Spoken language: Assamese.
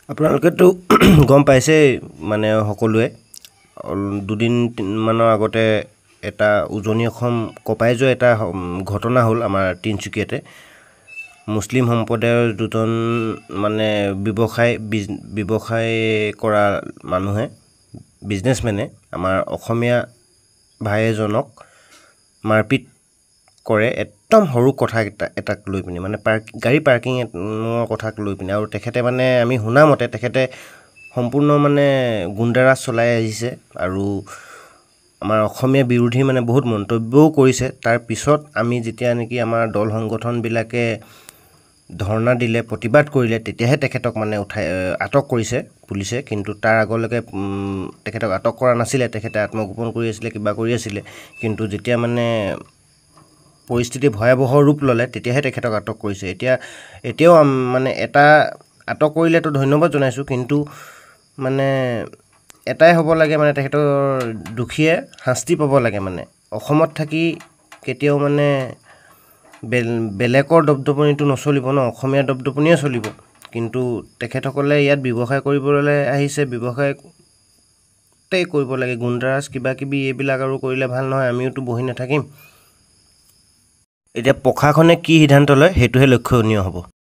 আপোনালোকেতো গম পাইছে মানে সকলোৱে দুদিন মানৰ আগতে এটা উজনি অসম কপাই যোৱা এটা ঘটনা হ'ল আমাৰ তিনিচুকীয়াতে মুছলিম সম্প্ৰদায়ৰ দুজন মানে ব্যৱসায় কৰা মানুহে বিজনেছমেনে আমাৰ অসমীয়া ভাই এজনক মাৰপিট কৰে একদম সৰু কথা এটাক লৈ পিনি মানে গাড়ী পাৰ্কিঙৰ কথাক লৈ পিনি আৰু তেখেতে মানে আমি শুনা মতে তেখেতে সম্পূৰ্ণ মানে গুণ্ডাৰাজ চলাই আহিছে আৰু আমাৰ অসমীয়া বিৰোধী মানে বহুত মন্তব্যও কৰিছে তাৰ পিছত আমি যেতিয়া নেকি আমাৰ দল সংগঠনবিলাকে ধৰ্ণা দিলে প্ৰতিবাদ কৰিলে তেতিয়াহে তেখেতক মানে আটক কৰিছে পুলিচে কিন্তু তাৰ আগলৈকে তেখেতক আটক কৰা নাছিলে তেখেতে আত্মগোপন কৰি আছিলে কিবা কৰি আছিলে কিন্তু যেতিয়া মানে পৰিস্থিতি ভয়াৱহ ৰূপ ল'লে তেতিয়াহে তেখেতক আটক কৰিছে এতিয়াও মানে এটা আটক কৰিলেতো ধন্যবাদ জনাইছোঁ কিন্তু মানে এটাই হ'ব লাগে মানে তেখেতৰ দুখীয়ে শাস্তি পাব লাগে মানে অসমত থাকি কেতিয়াও মানে বেলেগৰ দপদপনিটো নচলিব ন অসমীয়া দপদপনিয়ে চলিব কিন্তু তেখেতসকলে ইয়াত ব্যৱসায় কৰিবলৈ আহিছে ব্যৱসায়তেই কৰিব লাগে গুণ্ডাৰাজ কিবা কিবি এইবিলাক আৰু কৰিলে ভাল নহয় আমিওতো বহি নাথাকিম এতিয়া প্ৰশাসনে কি সিদ্ধান্ত লয় সেইটোহে লক্ষণীয় হ'ব